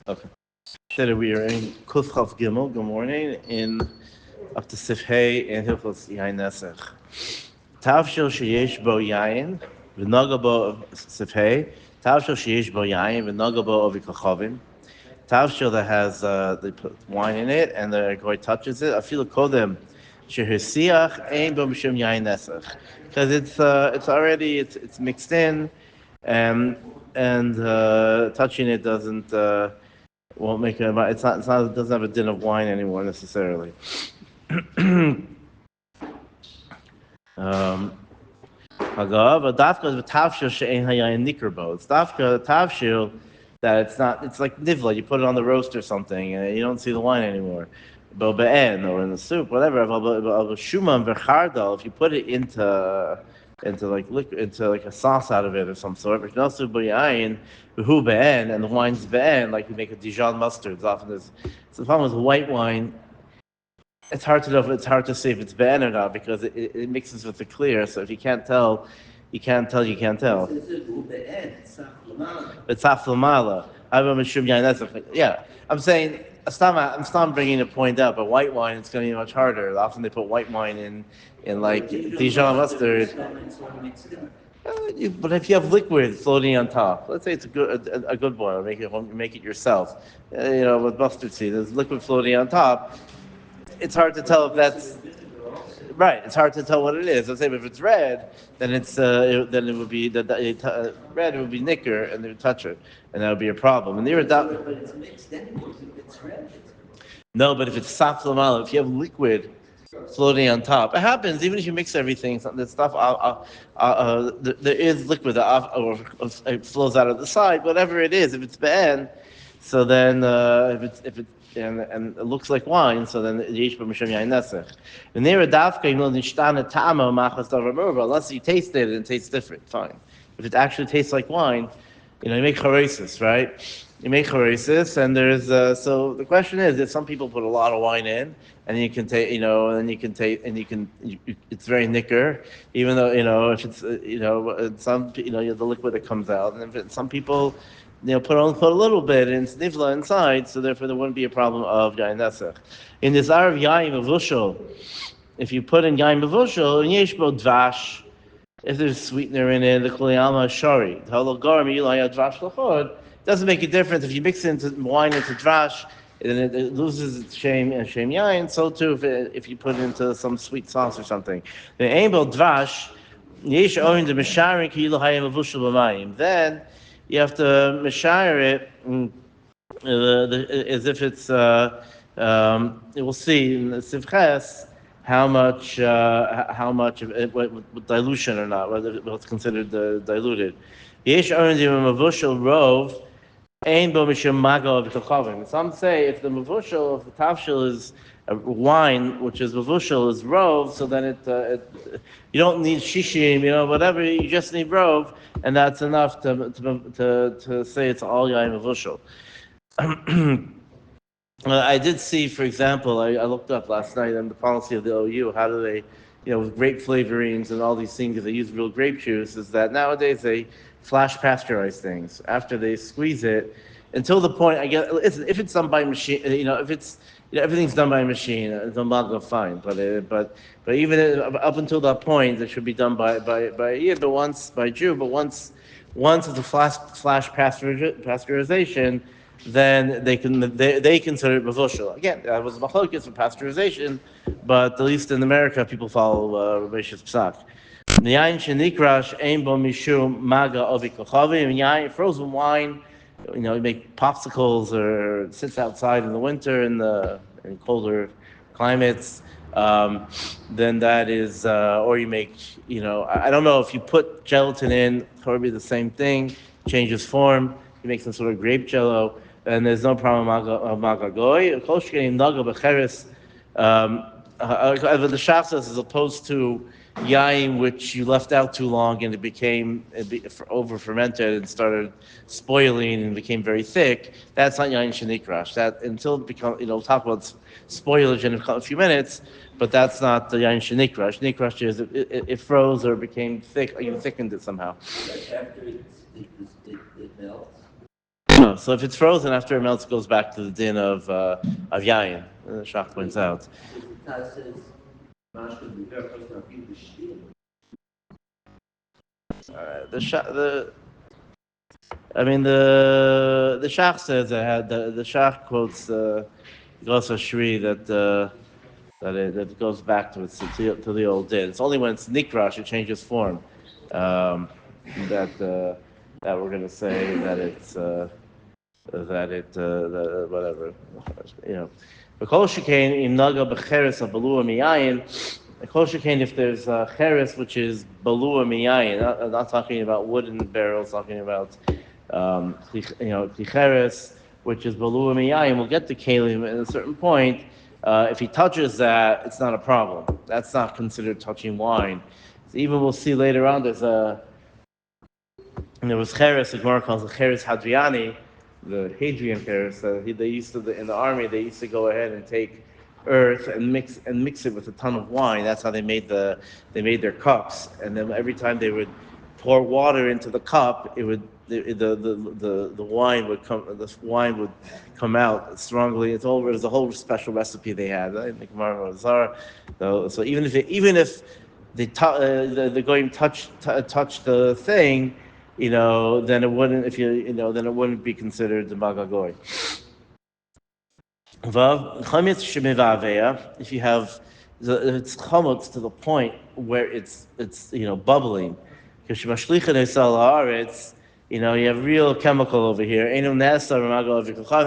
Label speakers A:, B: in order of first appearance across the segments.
A: Okay. Today we are in Kuf Chav Gimel. Good morning. In up to Sif Hey and Hilchos Yain Nesach. Tavshil sheyesh bo yain v'naga bo Sif Hey. Tavshil sheyesh bo yain v'naga bo ovi kachavim. Tavshil that has they put wine in it and the goy touches it. I feel kodem shehisiach ein bo mishum yain nesach because it's already it's mixed in, and touching it doesn't. Won't make it. It's not. It doesn't have a din of wine anymore necessarily. But dafka is tavshil she'ein hayayin nikrbo. It's dafka tavshil that it's not. It's like nivla. You put it on the roast or something, and you don't see the wine anymore. But be'en or in the soup, whatever. Shumam v'chardal. If you put it into like liquid, into like a sauce out of it or some sort. V'shnasu b'yayin v'hu be'en, and the wine's be'en, like you make a Dijon mustard. It's often this. So the problem with white wine, it's hard to know. It's hard to say if it's ben or not because it mixes with the clear. So if you can't tell, you can't tell. You can't tell. It's aflamala. Yeah, I'm saying. I'm still bringing a point up. But white wine, it's going to be much harder. Often they put white wine in like Dijon mustard. But if you have liquid floating on top, let's say it's a good boil, make it yourself. With mustard seed, there's liquid floating on top. It's hard to tell if that's right. It's hard to tell what it is. Let's say if it's red, then then it would be red. It would be nicker, and they would touch it, and that would be a problem. And but it's mixed anyway. It's red. No, but if it's saflamal, if you have liquid floating on top, it happens. Even if you mix everything, the stuff there is liquid that or it flows out of the side. Whatever it is, if it's bad, so then if it and it looks like wine, so then yesh b'mishum yain nesach. And there dafka you know nishtana tama machas davar merva. Unless you taste it and it tastes different, fine. If it actually tastes like wine, you make charesis, right? You make choresis, and there's so the question is, if some people put a lot of wine in, and you can take, and you can take, and it's very nicker, even though if it's some the liquid that comes out, and if some people put a little bit in snivla inside, so therefore there wouldn't be a problem of yain nesach. In this arav yain mevushel, if you put in yain mevushel and yesh bo dvash, if there's sweetener in it, the kuliyama shari, doesn't make a difference if you mix wine into drash, then it loses its shame yain. So too if you put it into some sweet sauce or something. The aimbel drash, yesh oin the misharing kilo hayim avushel b'mayim. Then you have to mishare it as if it's. We'll see in the sivches how much of it, with dilution or not, whether it's considered diluted. Yesh oin the mavushel rov. Ein bo mishum maga of kachavim. Some say if the mavushal, if the tavshil is wine, which is mavushal, is rov, so then you don't need shishim, whatever. You just need rov, and that's enough to say it's all yain mavushal. I did see, for example, I looked up last night on the policy of the OU. How do they, with grape flavorings and all these things, if they use real grape juice, is that nowadays they flash pasteurize things after they squeeze it until the point. I guess if it's done by machine, if it's everything's done by a machine, it's not fine. But even up until that point, it should be done by but once by Jew. But once it's a flash pasteurization, then they consider it mavushal. Again, that was machlokes for pasteurization, but at least in America, people follow Rabbeish's psak. Yain shenikrash ein bo mishum maga ovi kochavim. Yain, frozen wine, you make popsicles or it sits outside in the winter in colder climates. Then that is, or you make, I don't know if you put gelatin in, probably the same thing, changes form. You make some sort of grape jello, and there's no problem of maga goy. Koshkein naga becheres. The Shach says as opposed to yain which you left out too long and it over fermented and started spoiling and became very thick. That's not yain shenikrash. That until it becomes, we'll talk about spoilage in a few minutes, but that's not the yain shenikrash. Shenikrash is it froze or became thick, or you thickened it somehow.
B: After it melts.
A: No, so if it's frozen after it melts, it goes back to the din of yayin. The Shach points out. The I mean the Shach says the Shach quotes Gosa Shri that it goes back to the old din. It's only when it's nikrash it changes form. Um, that we're going to say that it's whatever, you know. But kol shekain im naga becheres abalua miyayin. Kol shekain if there's cheres which is balua miyayin. Not talking about wooden barrels. Talking about ticheres which is balua miyayin. We'll get to kalim at a certain point. If he touches that, it's not a problem. That's not considered touching wine. So even we'll see later on. There was cheres. The Gemara calls it cheres hadriani. The Hadrian Paris, they used to in the army. They used to go ahead and take earth and mix it with a ton of wine. That's how they made their cups. And then every time they would pour water into the cup, it would the wine would come out strongly. It was a whole special recipe they had. I think so even if the goyim touch the thing, then it wouldn't then it wouldn't be considered the magagoy. Vav chametz shemivaveya. If you have it's chametz to the point where it's bubbling, because shemashlichet esal haaretz, you have real chemical over here. Enu nesa magal v'kuchavim.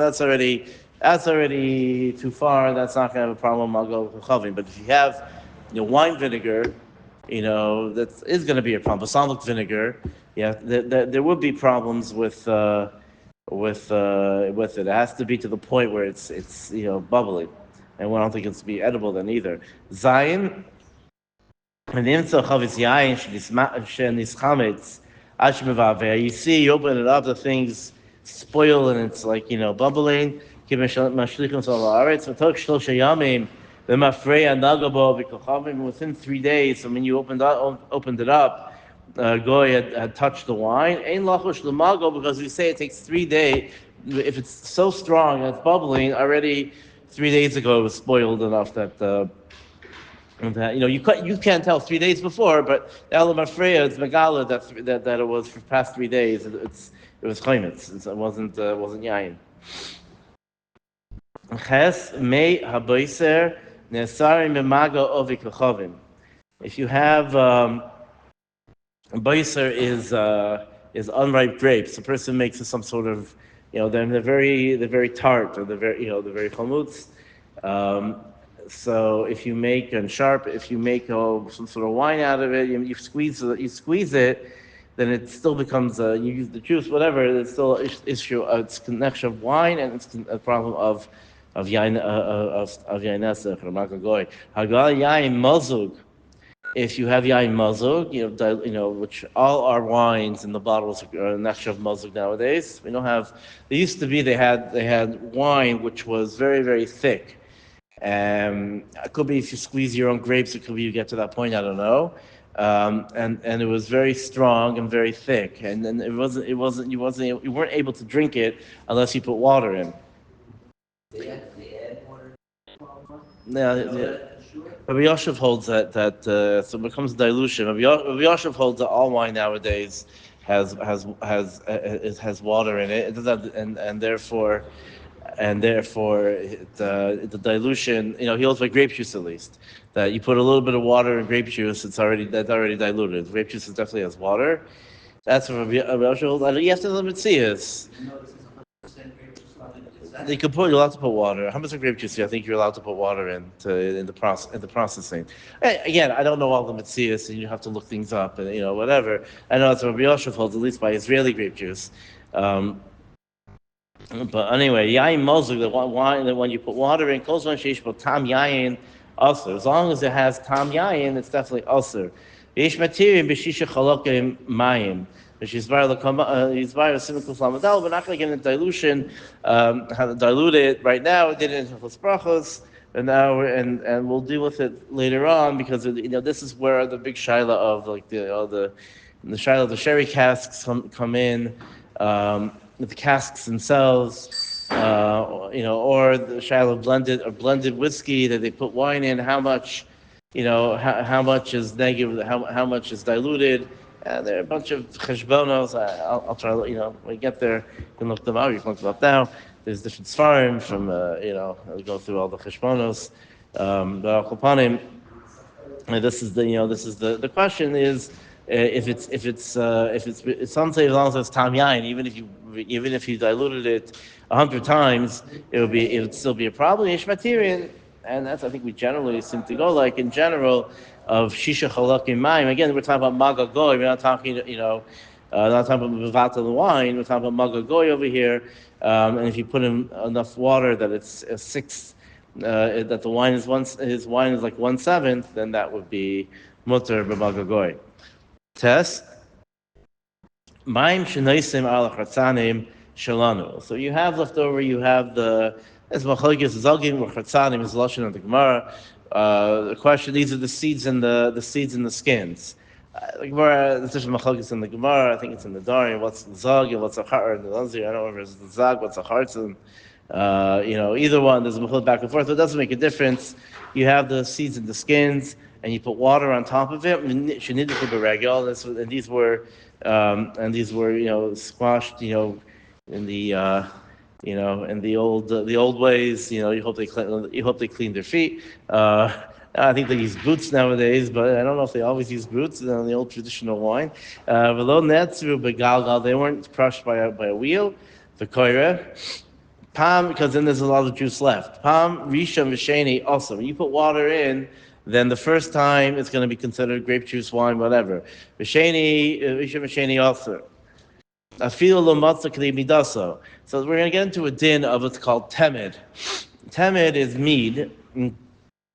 A: That's already too far. That's not going to have a problem with magal v'kuchavim. But if you have wine vinegar, that is going to be a problem. Balsamic vinegar, there would be problems with it. It has to be to the point where it's bubbling, and we don't think it's to be edible then either. Zayin, and the imtzah chavis yayin shenischametz ashmevaver. You see, you open it up, the things spoil, and it's like bubbling. Within 3 days, when you opened it up, Goy had touched the wine. Ein lachush l'mago, because we say it takes 3 days. If it's so strong and it's bubbling, already 3 days ago it was spoiled enough that you can't tell 3 days before, but Elam Afreya, it's Megala that it was for past 3 days. It was chaymitz. It wasn't yayin. Ches mei haboiser nesari memaga ovik lechovim. If you have boiser is unripe grapes. The person makes some sort of they're very tart, or they're very chamutz. So if you make some sort of wine out of it, you squeeze it, then it still becomes you use the juice, whatever. It's still issue. It's connection of wine, and it's a problem of yain nesach or magagoy. Hagal yain mazug. If you have yain mazug, which all our wines in the bottles are a nexture of mazug nowadays. We don't have. They used to be. They had wine which was very, very thick. It could be if you squeeze your own grapes. It could be you get to that point. I don't know. And it was very strong and very thick. And then you weren't able to drink it unless you put water in. Yeah. Rabbi Yoshev holds that so when it comes to dilution, Rabbi Yoshev holds that all wine nowadays has water in it. It doesn't, and therefore the dilution. He holds by grape juice at least, that you put a little bit of water in grape juice, that's already diluted. Grape juice definitely has water. That's what Rabbi Yoshev holds. You have to limit seers. You're allowed to put water. How much of grape juice do I think you're allowed to put water in the processing? Again, I don't know all the mitzias, and you have to look things up, and whatever. I know that's what Rabbi Yoshev holds, at least by Israeli grape juice. But anyway, yayin mozug, the wine that when you put water in, kol zman sheish bo tam yayin aser. As long as it has tam yayin, it's definitely aser. Yesh matirim b'shisha chalokim mayim. We're not going to get into dilution. How to dilute it right now? We did it in brachos, and now and we'll deal with it later on, because this is where the big shaila of the shaila of the sherry casks come in. the casks themselves, or the Shiloh blended whiskey that they put wine in, how much, how much is negative, how much is diluted. There are a bunch of cheshbonos. I'll try, when we get there, you can look them up. You can look them up now. There's different svarim from, I'll go through all the cheshbonos. But al kapanim, the question is, if some say as long as it's tam yain, even if you diluted it 100 times, it would still be a problem. Yesh materian, and that's, I think, we generally seem to go like in general of shisha chalakim mayim. Again, we're talking about magagoy. We're not talking not talking about the wine. We're talking about magagoy over here. And if you put in enough water that it's a sixth, that the wine is his wine is like 1/7, then that would be mutter b'magagoy. Test. Maim shenaisim al chatzanim shalanu. So you have left over. You have as machlokes zogim or chatzanim is lashon of the Gemara. The question: these are the seeds and the skins. The Gemara, there's different machlokes in the Gemara. I think it's in the Dari. What's the zog and what's a char? The Lanzi, I don't know if it's the zog. What's a chartzim? Either one. There's a machlok back and forth. But it doesn't make a difference. You have the seeds and the skins, and you put water on top of it. And these were squashed. In the old ways. You hope they clean their feet. I think they use boots nowadays, but I don't know if they always use boots in the old traditional wine. They weren't crushed by a wheel. The koireh. Pam, because then there's a lot of juice left. Pam, Rishon, V'sheni, also. When you put water in, then the first time it's going to be considered grape juice, wine, whatever. V'sheni, Rishon, V'sheni, also. Afil lo matzah k'dei midaso. So we're going to get into a din of what's called temed. Temed is mead.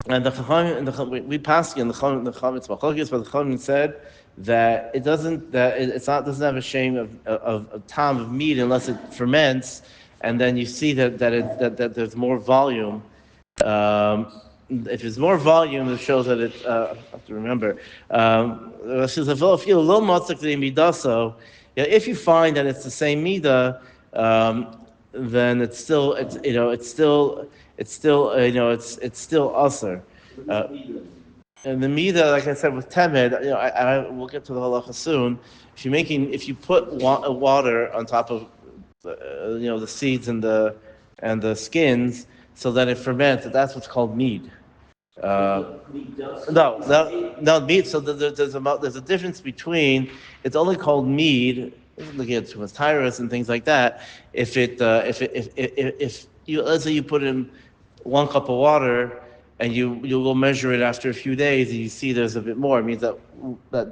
A: And we passed in the Chametz Machlokes, but the Chachamim said that it doesn't have a shame of tam of mead unless it ferments. And then you see that there's more volume. If there's more volume, it shows that it. I have to remember. If you find that it's the same midah, then it's still usher. And the midah, like I said, with temed, we'll get to the halacha soon. If you put water on top of the seeds and the skins, so that it ferments. That's what's called mead. No, mead. So there's a difference between. It's only called mead. Looking at too much tyrus and things like that. If you, let's say you put in 1 cup of water and you'll go measure it after a few days and you see there's a bit more, it means that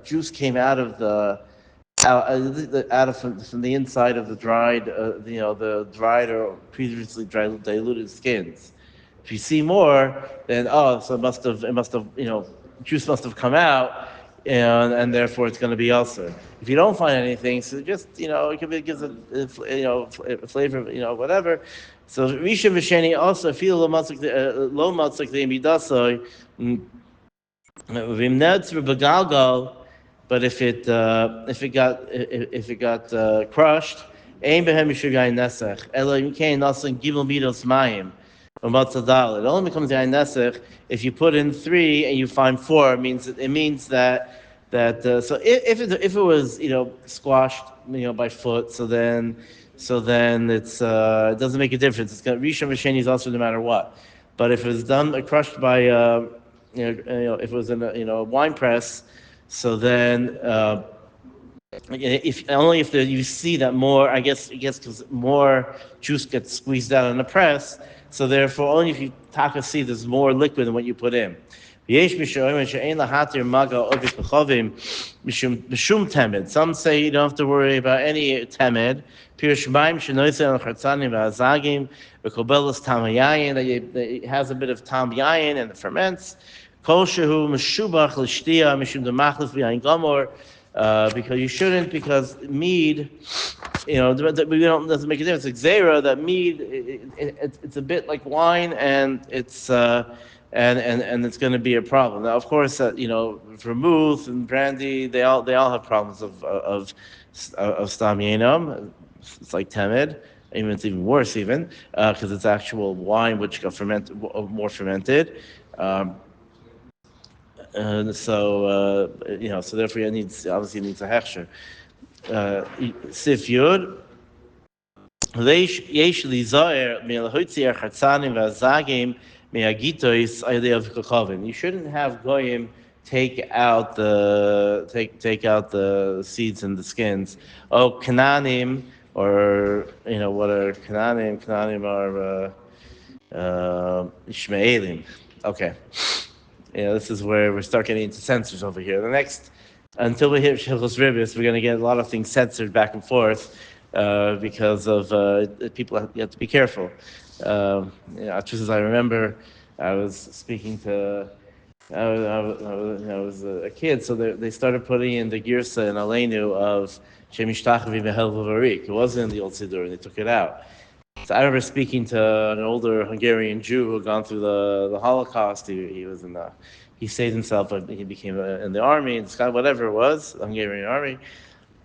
A: juice came out of from the inside of the dried, the dried or previously diluted skins. If you see more, then so it must have, juice must have come out, and therefore it's going to be ulcer. If you don't find anything, so just it gives a flavor, whatever. So Rishon V'sheni also feel low matzak the midasoy v'imnetz b'galgal. But if it got crushed, ein behem yishuv nesech. Elo yimkein nasan gimel midos mayim. It only becomes yain nesech if you put in 3 and you find 4. It means that so if it was squashed by foot, so then it's it doesn't make a difference. It's got Rishon V'sheni is also no matter what. But if it was crushed by if it was in a wine press. So then, if you see that more, I guess because more juice gets squeezed out in the press, so therefore only if you see there's more liquid than what you put in. Some say you don't have to worry about any temed. That it has a bit of tam yayin and it ferments. Because you shouldn't, because mead, doesn't make a difference. It's xera that mead, it's a bit like wine, and it's and it's going to be a problem. Now, of course, vermouth and brandy, they all have problems of stam yenam. It's like temed. Even it's even worse, even because it's actual wine which got fermented, more fermented. Um, and so so therefore it needs obviously needs a hechsher. Sif Yud. יש להיזהר מלהוציא החרצנים והזגים מהגיטוis ayidei avkachavim. You shouldn't have goyim take out the seeds and the skins. Oh, Canaanim, or what are Canaanim? Canaanim are Ishmaelim. Okay. This is where we start getting into censors over here. The next, until we hit Shilchos Ribis, we're going to get a lot of things censored back and forth because of people. You have to be careful. Just as I remember, I was speaking to. I was a kid, so they started putting in the girsa and aleinu of Shemishtachvi Mehel Varik. It wasn't in the old Siddur, and they took it out. So I remember speaking to an older Hungarian Jew who had gone through the Holocaust. He was he saved himself, but he became in the army, in the sky, whatever it was, the Hungarian army.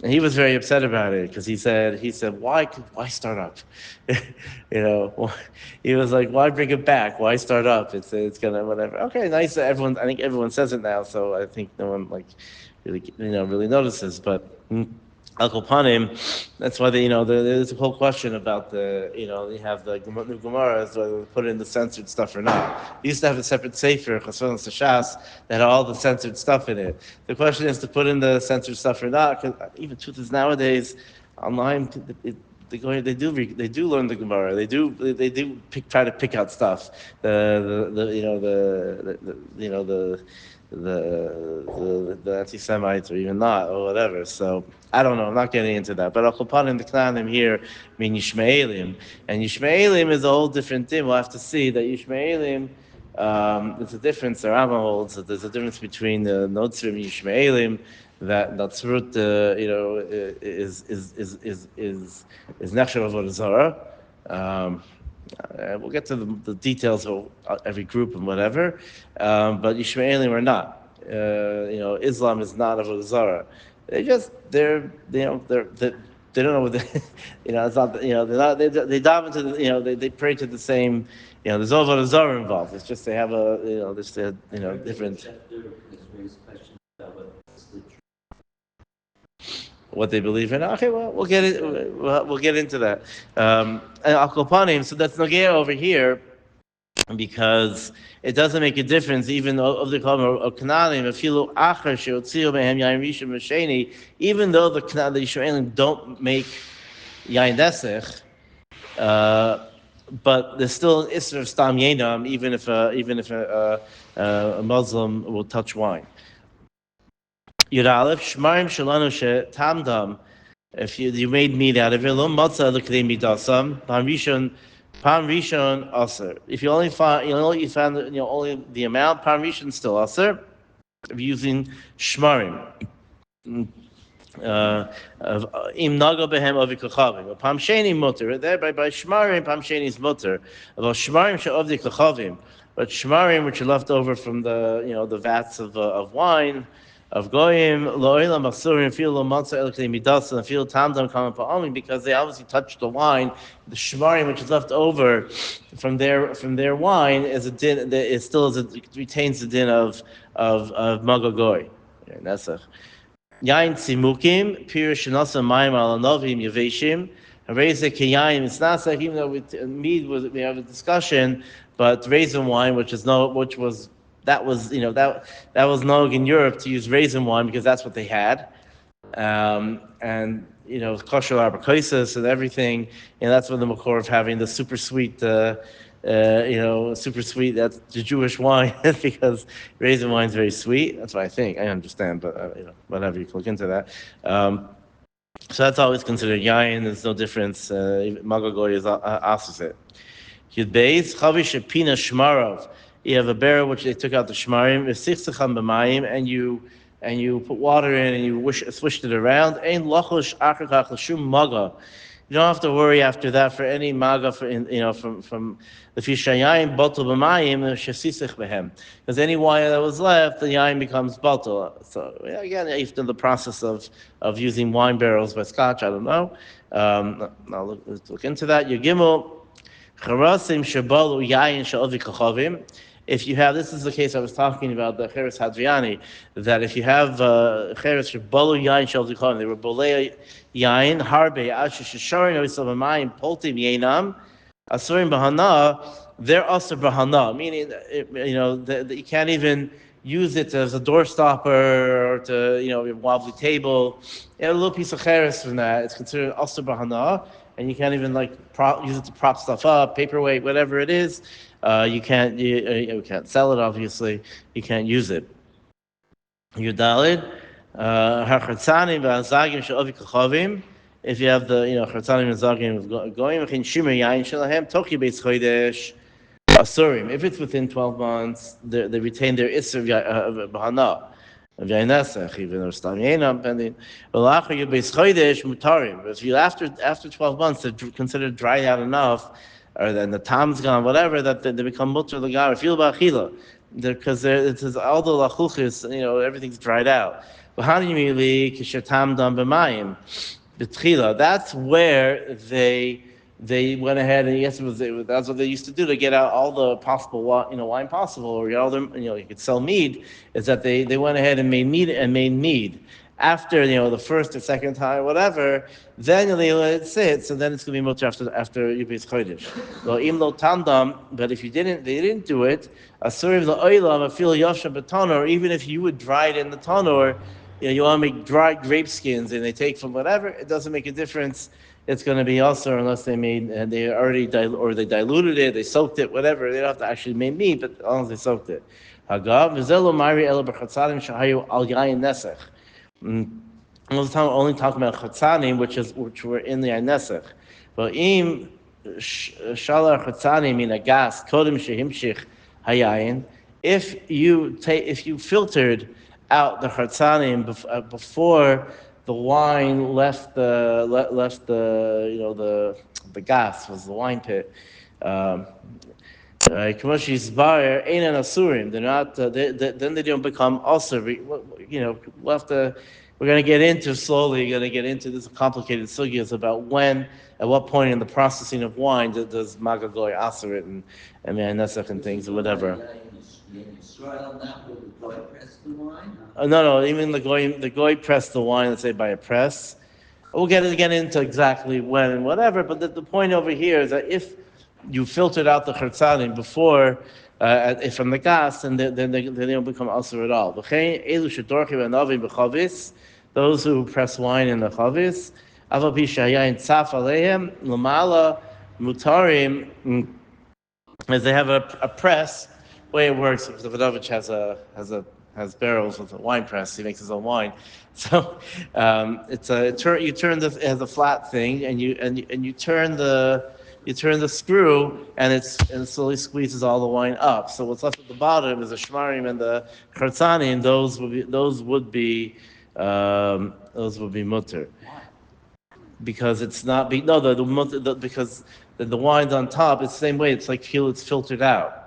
A: And he was very upset about it because he said, why start up? He was like, why bring it back? Why start up? It's gonna whatever. Okay, nice. I think everyone says it now, so I think no one really notices. But Al Kopanim, that's why there's a whole question about you have the new Gemaras, whether they put in the censored stuff or not. They used to have a separate sefer, Chasron Sashas, that had all the censored stuff in it. The question is to put in the censored stuff or not, because even truth is nowadays, online, they do learn the Gemara. They do try to pick out stuff. The anti-Semites, or even not, or whatever. So I don't know. I'm not getting into that. But Al-Kopanim, the Knanim here mean Yishmaelim, and Yishmaelim is a whole different thing. We'll have to see that Yishmaelim. There's a difference. The Rambam holds that there's a difference between the Notzrim and Yishmaelim. That Natzrut, is Nechshav Avodah Zarah. We'll get to the details of every group and whatever, but Yishmaelim are not. Islam is not Avodah Zarah. They don't know what it's not. They dive into they pray to the same. There's no Avodah Zarah involved. It's just they have different. What they believe in. Okay, well, we'll get it. We'll get into that. And Al Kopanim, so that's Nogea over here, because it doesn't make a difference, even of the Kananim, Afilu Acher Sheotziu Mehem Yain Rishon Mesheni, even though the Yisraelim don't make Yain Desech, but there's still an Isser of Stam Yenam, even if a Muslim will touch wine. Yud Aleph, Shmarim Shalanu Tamdam. If you made meat out of it, Lo Matzah L'Kdei Midasam, Pam Rishon Aser. If you only found only the amount, Pam Rishon still Aser. Of using Shmarim. Im Nago Behem Avi Kachavim. Pam Sheni Mutter. There by Shmarim, Pam Sheni is Mutter. About Shmarim She'Avdi Kachavim. But Shmarim, which are left over from the vats of wine, of goyim lo'ila machsurim feel lo matzah elkei midas and feel tamdam kamen pa'amim, because they obviously touched the wine. The shmarim which is left over from their wine is a din. It still retains the din of magagoy. Nesach yain tzimukim pirish nasa mayim al novim yaveshim. Reza kiyayim. It's not like, even though we have a discussion, but raisin wine, which was that was known in Europe to use raisin wine because that's what they had, and kosher arbakaisis and everything, and that's what the makor of having the super sweet, super sweet. That's the Jewish wine because raisin wine is very sweet. That's what I think. I understand, but whatever, you can look into that. So that's always considered yayin. There's no difference. Magagoy is opposite. Yud beis chavish pina shmarov. You have a barrel which they took out the shmarim, and you put water in and you swished it around. Ein lachosh achar kach l'shum maga. You don't have to worry after that for any maga from the fishayayin bottle b'mayim shesisich behem, because any wine that was left, the yayin becomes bottle. So again, if in the process of using wine barrels by Scotch, I don't know. Now let's look into that. Yagimel charasim shabalu yayin she'ovi kachavim. If you have, this is the case I was talking about, the Cheres Hadriani, that if you have Cheres Shabalu Yain Shel Zichon, they were Bolei Yain, Harbe, Asher Shisharin, Oisavamayim, Poltim Yainam, Asurim Bahana, they're also Bahana, meaning, that you can't even use it as a door stopper or to, a wobbly table. You have a little piece of Cheres from that, it's considered also Bahana, and you can't even use it to prop stuff up, paperweight, whatever it is. You can't sell it, obviously. You can't use it. Yudalid, harchatzanim v'azagim she'ovi kachavim. If you have the, harchatzanim and zagim going, v'chin shimer yain shelahem tochi beis chodesh asurim. If it's within 12 months, they retain their isser b'hana. Even or stam yainam pending. V'lachar you beis chodesh mutarim. If you after 12 months, they're considered dried out enough, or then the tam's gone, whatever, that they become mutter l'gar, feel ba'achila, because it says all the lachuchis, everything's dried out. That's where they went ahead and yes, that's what they used to do to get out all the possible wine possible, or get all them, you could sell mead. Is that they went ahead and made mead. After the first or second time, whatever, then they let it sit. So then it's going to be mutter after Yubis Chodesh. Well, imlo tandam, but if they didn't do it. Asurim la'olam afil yosha betanor, or even if you would dry it in the tanor, you want to make dry grape skins, and they take from whatever. It doesn't make a difference. It's going to be also unless they already they diluted it, they soaked it, whatever. They don't have to actually make meat, but as long as they soaked it. Hagav v'zelo mari ela b'chatzarim shahayu al yayin nesech. All the time, only talking about chatzanim, which were in the nesech. But im shalar chatzanim in a gas kodim shehimshich hayayin. If you filtered out the chatzanim before the wine left the gas, was the wine pit. Kamoshi's bar ain't an asurim. They're not. Then they don't become also. We're going to get into slowly. Going to get into this complicated sugyas about at what point in the processing of wine does magagoy asur it and nesach and things or whatever. No. Even the goy pressed the wine. Let's say by a press. We'll get into exactly when and whatever. But the point over here is that if you filtered out the chatzanim before from the gas, and then they don't become asur at all. Those who press wine in the chavis, as they have a press. The way it works, the Vidovich has barrels with a wine press. He makes his own wine, so you turn it has a flat thing, and you turn the screw, and it slowly squeezes all the wine up. So what's left at the bottom is the shmarim and the chatzanim. Those would be mutter, because it's not because the wine's on top. It's the same way. It's like it's filtered out.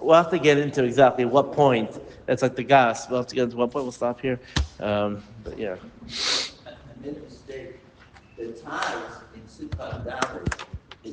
A: We'll have to get into exactly what point. That's like the gas. We'll have to get into what point. We'll stop here. But yeah.
B: I made a mistake. The ties in Sukkot Valley